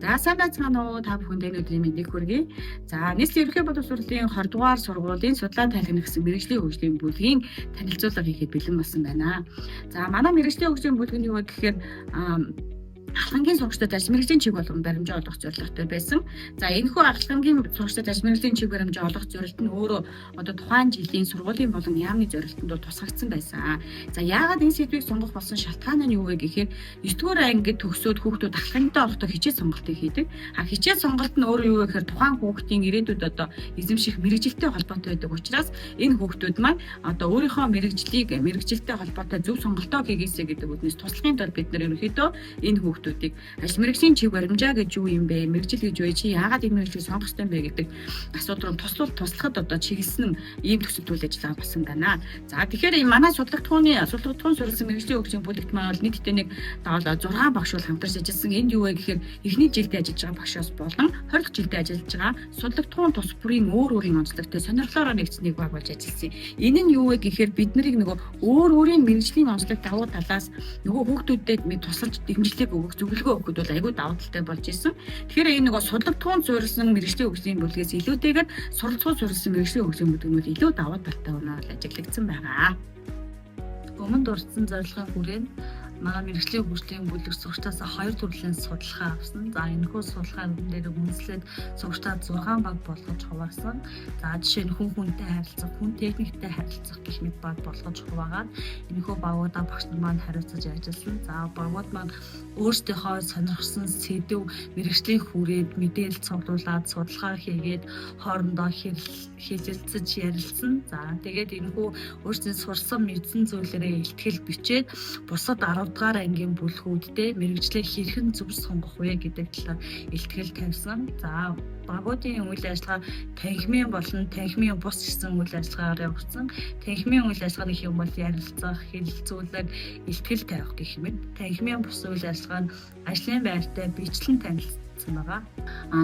За сайн байцгаана уу та бүхэнд өнөөдрийн мэндийг хүргэе. За нийслэлийн ерөнхий боловсролын 20 дугаар сургуулийн судлаа тайлгна гэсэн мэргэжлийн хөгжлийн бүлгийн танилцуулга хийхэд бэлэн болсон байна. За манай мэргэжлийн хөгжлийн бүлэг нь юу вэ гэхээр ахлагын сурагчдад ажил мэргэжлийн чиг болгон баримжаа олгох зорилготой байсан. За энэхүү ахлагын сурагчдад ажил мэргэжлийн чиг баримжаа олгох зорилт нь өөрөө одоо тухайн жилийн сургуулийн болон яамны зорилтонд тусгагдсан байсан. За яагаад энэ сэдвийг сонгох болсон шалтгаан нь юу вэ гэхээр 9-р ангид төгсөөд хүүхдүүд ахлагтай орохдоо хичээл сонголтыг хийдэг. Хичээл сонголт нь өөрөө юу вэ гэхээр тухайн хүүхдийн ирээдүйд одоо эзэмших мэргэжилтэй холбоотой байдаг учраас энэ хүүхдүүд маань одоо өөрийнхөө мэргэжилтэй холбоотой зөв сонголтоо хийгээсэй гэдэг үднээс туслахын тулд бид нар ерөнхийдөө энэ хүүхдүүдийг ажил мэргэжлийн чиг баримжаа гэж юу юм бэ? Мэргэжил гэж юу? Чи яагаад энэ мэргэжийг сонгох ёстой юм бэ гэдэг асуудал руу туслахад одоо чиглэсэн ийм төсөл үйл ажиллагаа болсон байна. За тэгэхээр манай судалгатгууны суурилсан мэргэжлийн хөгжлийн бүлэгт маань бол нийтдээ нэг 6 багш бол хамтарч ажилласан. Энд юу вэ гэхээр эхний жилдээ ажиллаж байгаа багшоос болон 20 жилдээ ажиллаж байгаа судалгатгуун тус бүрийн өөрийн онцлогтой сонирхлоороо нэгдсэн нэг баг болж ажилласан. Энэ нь юу вэ гэхээр бид нарыг нөгөө өөрийн мэргэжлийн онцлог давуу талаас нөгөө хүүхдүүдэд тусалж дэмжлэг өгөх зөвлөгөө өгөхөд бол айгүй давуу талтай болж исэн. Тэгэхээр энэ нөгөө судалгатгуун суурилсан мэргэжлийн хөгжлийн бүлгээс илүүтэйгээр суралцгуун суурилсан мэргэжлийн хөгжлийн бүлгүүд илүү давуу талтай өнөөл ажиглагдсан байгаа. Өмнө дурдсан зорилгын хүрээнд манай мэргэжлийн хөгжлийн бүлэг сурагчдаас 2 төрлийн судалгаа авсан. За энэхүү судалгааны дээр үндэслээд сурагчдад 6 баг болгож хуваасан. За жишээ нь хүнтэй харилцах, хүн техниктэй харилцах гэх мэт баг болгож хуваагаад энэхүү багуудаа багш нар маань хариуцаж ажилласан. За багууд маань өөрсдийнхөө сонирхсан сэдв мэргэжлийн хүрээд мэдээлэл цуглуулад судалгаа хийгээд хоорондоо хэлэлцэж ярилцсан. За тэгээд энэхүү өөрсдийн сурсан мэдсэн зүйлээрээ илтгэл бичээд бусад 10 дугаар ангийн бүлгүүдтэй мэргэжлээ хэрхэн зөв сонгох вэ гэдэг талаар илтгэл тавьсан. За багуудын үйл ажиллагаа танхимын болон танхимын бус гэсэн үйл ажиллагаагаар явагдсан. Танхимын үйл ажиллагааны хэм бол ярилцах, хэлэлцүүлэг, илтгэл тавих гэх мэт. Танхимын бус үйл ажиллагаа нь ажлын байртай бичлэн танилцсан байгаа.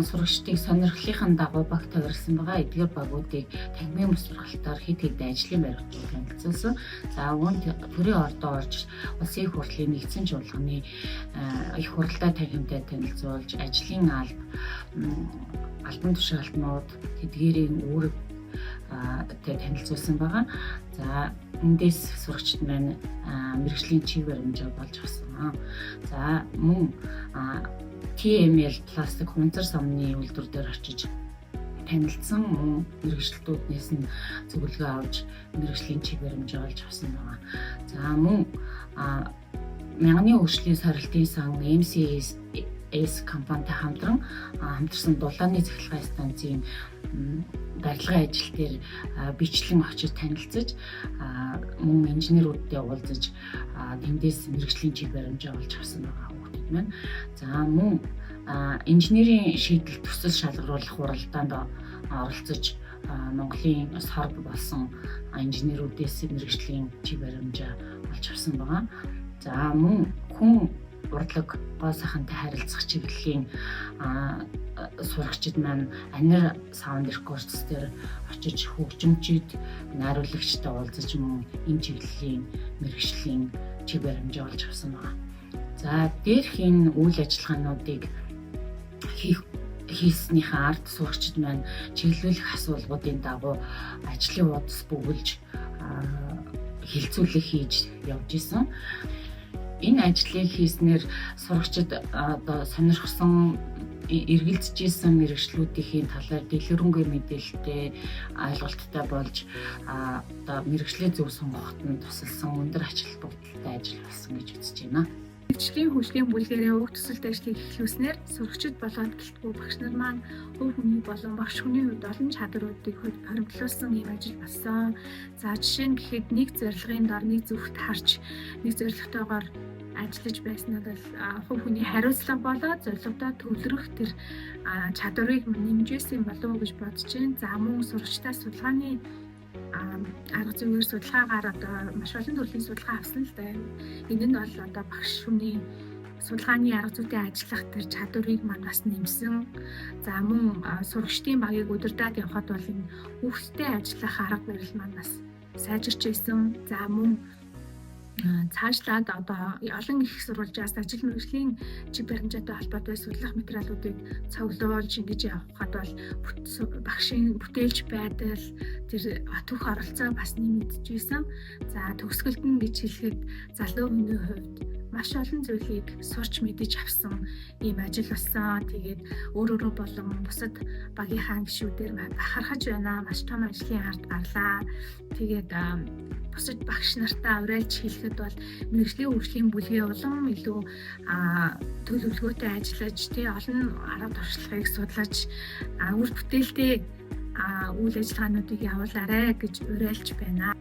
Сурагчдыг сонирхлынхаа дагуу баг тавьсан байгаа. Эдгээр багуудыг танхимын бус сургалтаар хэд хэдэн ажлын байруудыг танилцуулсан. За төрийн ордоо орж улсын их хурлын нэгдсэн чуулганы их хуралтай танхимтай танилцуулж ажлын албан тушаалтнууд тэдгээрийн үүрэг танилцуулсан байгаа. За эндээс сурагчид маань мэргэжлийн чиг баримжаа болж авсан. За мөн TML пластик хунцар самны үйлдвэр дээр очиж танилцсан мөн мэргэжилтүүднээс нь зөвлөгөө авч мэргэжлийн чиг баримжаа олж авсан байгаа. За мөн мянганы хөгжлийн сорилтын сан MCS компанитай хамтарсан дулааны цахилгаан станцын барилгын ажил дээр бичлэн очиж танилцаж мөн инженерүүдтэй уулзаж тэндээс мэргэжлийн чиг баримжаа олж авсан байгаа хүүхдүүд маань. За мөн инженерийн шийдэл төсөл шалгаруулах хуралдаанд оролцож Монголын сорб болсон инженерүүдээс мэргэжлийн чиг баримжаа олж авсан байгаа. За мөн хүн урлаг гоо сайхантай харилцах чиглэлийн сурагчид маань анир саунд рекордс дээр очиж хөгжимчид найруулагчтай уулзаж мөн энэ чиглэлийн мэргэжлийн чиг баримжаа олж авсан байна. За дээрх энэ үйл ажиллагаануудыг хийснийхээ ард сурагчид маань чиглүүлэх асуулгуудын дагуу ажлын бодис бүгэлж хилцүүлэг хийж явж исэн. Энэ ажлыг хийснээр сурагчид одоо сонирхсон эргэлзэж исэн мэргэжлүүдийн талаар дэлгэрэнгүй мэдээлэлтэй ойлголттой болж одоо мэргэжлээ зөв сонгоход нь тусалсан өндөр ач холбогдолтой ажил болсон гэж үзэж байна. Мэргэжлийн хөгжлийн бүлгээрээ уг төсөлт ажлыг эхлүүлснээр сурагчид болоод гэлтгүй багш нар маань хөв хүний болон багш хүний хувьд олон чадруудыг хоригдлуулсан ийм ажил болсон. За жишээ нь гэхэд нэг зорилгын дор нэг зөвхт харж нэг зорилготойгоор ажиллаж байснаа бол хувь хүний хариуцлага болоод зорилгодоо төвлөрөх тэр чадварыг нэмжсэн болов уу гэж бодож байна. За мөн сурагчдаас судалгааны арга зүйн судалгаагаар одоо маш олон төрлийн судалгаа авсан л да. Энэ нь бол одоо багш хүний судалгааны арга зүйтэй ажиллах тэр чадварыг маань бас нэмсэн. За мөн сурагчдын багийг удирдах явахад бол энэ хүүхдтэй ажиллах арга барил маань бас сайжирч ирсэн. За мөн цаашлаад одоо олон их сурвалжаас ажил мэргэжлийн чиг баримжаатай холбоотой судлах материалуудыг цуглуулж ингэж явахад бол багшийн бүтээлч байдал тэр түүх оролцоо бас нэмэгдэжсэн. За төгсгөлд нь гэж хэлэхэд залуу хүний хувьд маш олон зүйлийг сурч мэдэж авсан ийм ажил болсон. Тэгээд өөрөөрөө болон бусад багийнхаа гишүүдээр бахархаж байна. Маш том ажлын ард гарлаа. Тэгээд бусад багш нартаа уриалж хэлэхэд бол мэргэжлийн хөгжлийн бүлгээ улам илүү төлөвлөгөөтэй ажиллаж олон арга туршлагыг судлаж үр бүтээлтэй үйл ажиллагаануудыг явуулаарай гэж уриалж байна.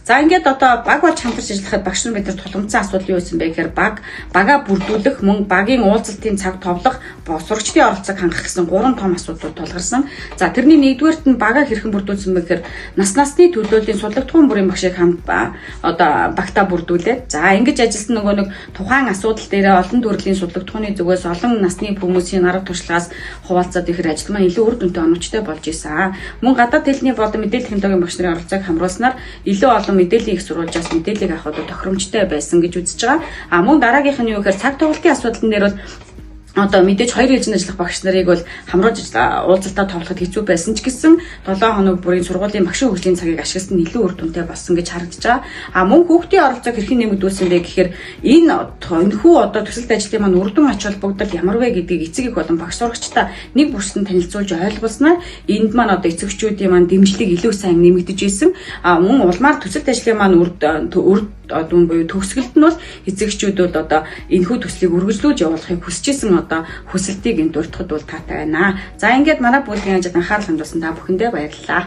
За ингээд одоо баг болж хамтарч ажиллахад багш нар бид нар тулгымцсан асуудал юу байсан бэ гэхээр бага бүрдүүлэх, мөн багийн уулзалтын цаг товлох, сурагчдын оролцоог хангах гэсэн 3 том асуудлууд тулгарсан. За тэрний нэгдүгээрт нь бага хэрхэн бүрдүүлсэн бэ гэхээр насны төлөөллийн судлагдсан бүрийн багшийг одоо багтаа бүрдүүлээд за ингэж ажилласан нөгөө нэг тухайн асуудал дээр олон төрлийн судлагдхууны зүгээс олон насны хүмүүсийн арга туршлагаас хуваалцаад ихэр ажил маань илүү үр дүнтэй оновчтой болж исэн. Мөн гадаад хэлний болон мэдээлэл технологийн багш нарын оролцоог хамруулснаар илүү олон мэдээллийн их сурвалжаас мэдээллийг авах тохиромжтой байсан гэж үзэж байгаа. Мөн дараагийнх нь юу гэхээр цаг тоглолтын асуудал дээр бол одоо мэдээж 2 ээлжинд ажиллах багш нарыг бол хамруулж уулзалтаа тоглоход хэцүү байсан ч гэсэн 7 хоног бүрийн сургуулийн багшийн хөгжлийн цагийг ашигласан нь илүү үр дүнтэй болсон гэж харагдаж байгаа. Мөн хүүхдийн оролцоог хэрхэн нэмэгдүүлсэн бэ гэхээр энэхүү одоо төсөлт ажлын маань үр дүн ач холбогдол ямар вэ гэдгийг эцэг их болон багш сурагчдаа нэг бүрсэнд танилцуулж ойлгуулснаар энд маань одоо эцэгчүүдийн маань дэмжлэг илүү сайн нэмэгдэж исэн. Мөн улмаар төсөлт ажлын маань үр одоо буюу төгсгөлд нь бол эцэгчүүд бол одоо энэхүү төслийг үргэлжлүүлж явуулахыг хүсэж исэн одоо хүсэлтийг энд дурдахад бол таатай байна. За ингээд манай бүлгийн ажид анхаарал хандуулсан та бүхэндээ баярлалаа.